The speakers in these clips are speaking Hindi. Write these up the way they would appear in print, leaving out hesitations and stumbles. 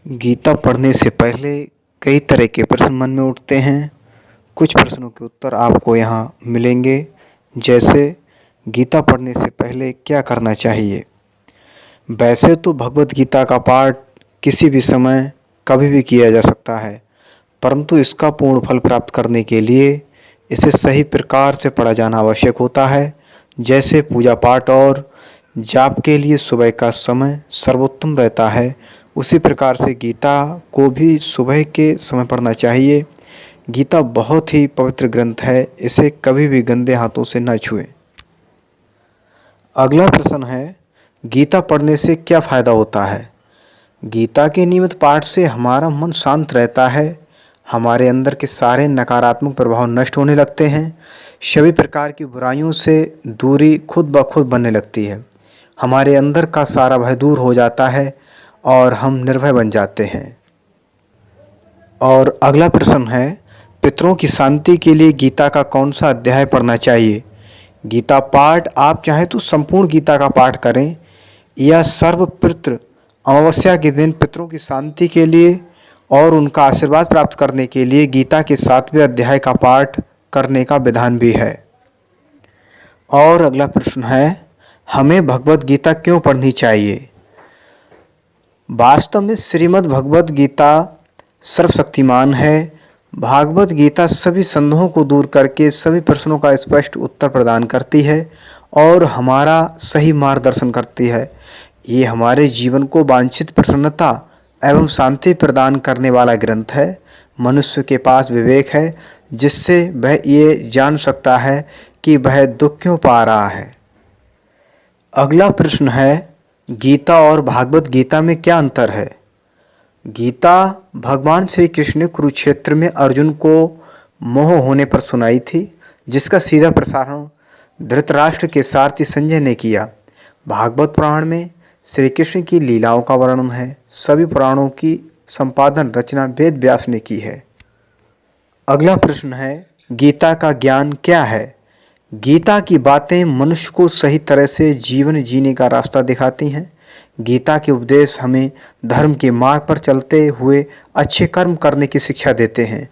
गीता पढ़ने से पहले कई तरह के प्रश्न मन में उठते हैं। कुछ प्रश्नों के उत्तर आपको यहाँ मिलेंगे। जैसे गीता पढ़ने से पहले क्या करना चाहिए। वैसे तो भगवत गीता का पाठ किसी भी समय कभी भी किया जा सकता है, परंतु इसका पूर्ण फल प्राप्त करने के लिए इसे सही प्रकार से पढ़ा जाना आवश्यक होता है। जैसे पूजा पाठ और जाप के लिए सुबह का समय सर्वोत्तम रहता है, उसी प्रकार से गीता को भी सुबह के समय पढ़ना चाहिए। गीता बहुत ही पवित्र ग्रंथ है, इसे कभी भी गंदे हाथों से न छुएं। अगला प्रश्न है, गीता पढ़ने से क्या फ़ायदा होता है। गीता के नियमित पाठ से हमारा मन शांत रहता है, हमारे अंदर के सारे नकारात्मक प्रभाव नष्ट होने लगते हैं, सभी प्रकार की बुराइयों से दूरी खुद ब खुद बनने लगती है, हमारे अंदर का सारा भय दूर हो जाता है और हम निर्भय बन जाते हैं। और अगला प्रश्न है, पितरों की शांति के लिए गीता का कौन सा अध्याय पढ़ना चाहिए। गीता पाठ आप चाहें तो संपूर्ण गीता का पाठ करें या सर्वपितृ अमावस्या के दिन पितरों की शांति के लिए और उनका आशीर्वाद प्राप्त करने के लिए गीता के 7वें अध्याय का पाठ करने का विधान भी है। और अगला प्रश्न है, हमें भगवत गीता क्यों पढ़नी चाहिए। वास्तव में श्रीमद् भगवत गीता सर्वशक्तिमान है। भागवत गीता सभी संदेहों को दूर करके सभी प्रश्नों का स्पष्ट उत्तर प्रदान करती है और हमारा सही मार्गदर्शन करती है। ये हमारे जीवन को वांछित प्रसन्नता एवं शांति प्रदान करने वाला ग्रंथ है। मनुष्य के पास विवेक है जिससे वह ये जान सकता है कि वह दुख क्यों पा रहा है। अगला प्रश्न है, गीता और भागवत गीता में क्या अंतर है। गीता भगवान श्री कृष्ण ने कुरुक्षेत्र में अर्जुन को मोह होने पर सुनाई थी, जिसका सीधा प्रसारण धृतराष्ट्र के सारथी संजय ने किया। भागवत पुराण में श्री कृष्ण की लीलाओं का वर्णन है। सभी पुराणों की संपादन रचना वेद व्यास ने की है। अगला प्रश्न है, गीता का ज्ञान क्या है। गीता की बातें मनुष्य को सही तरह से जीवन जीने का रास्ता दिखाती हैं। गीता के उपदेश हमें धर्म के मार्ग पर चलते हुए अच्छे कर्म करने की शिक्षा देते हैं।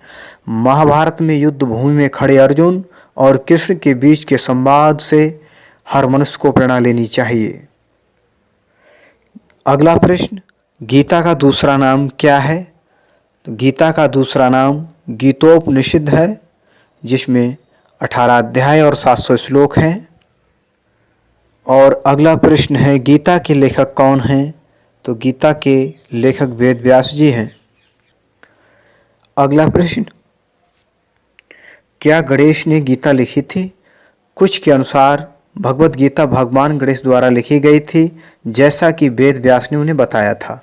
महाभारत में युद्ध भूमि में खड़े अर्जुन और कृष्ण के बीच के संवाद से हर मनुष्य को प्रेरणा लेनी चाहिए। अगला प्रश्न, गीता का दूसरा नाम क्या है। तो गीता का दूसरा नाम गीतोपनिषद है, जिसमें 18 अध्याय और 700 श्लोक हैं। और अगला प्रश्न है, गीता के लेखक कौन हैं। तो गीता के लेखक वेद व्यास जी हैं। अगला प्रश्न, क्या गणेश ने गीता लिखी थी। कुछ के अनुसार भगवत गीता भगवान गणेश द्वारा लिखी गई थी, जैसा कि वेद व्यास ने उन्हें बताया था।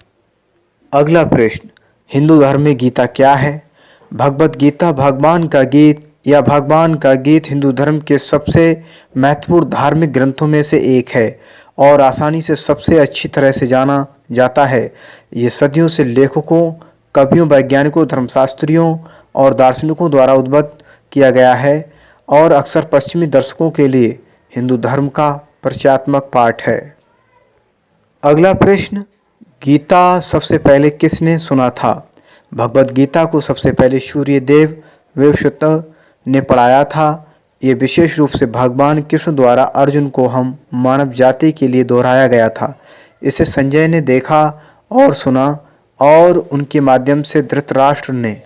अगला प्रश्न, हिंदू धर्म में गीता क्या है। भगवत गीता भगवान का गीत या भगवान का गीत हिंदू धर्म के सबसे महत्वपूर्ण धार्मिक ग्रंथों में से एक है और आसानी से सबसे अच्छी तरह से जाना जाता है। ये सदियों से लेखकों, कवियों, वैज्ञानिकों, धर्मशास्त्रियों और दार्शनिकों द्वारा उद्बुद्ध किया गया है और अक्सर पश्चिमी दर्शकों के लिए हिंदू धर्म का परिचयात्मक पाठ है। अगला प्रश्न, गीता सबसे पहले किसने सुना था। भगवत गीता को सबसे पहले सूर्य देव वैवस्वत ने पढ़ाया था। ये विशेष रूप से भगवान कृष्ण द्वारा अर्जुन को हम मानव जाति के लिए दोहराया गया था। इसे संजय ने देखा और सुना और उनके माध्यम से धृतराष्ट्र ने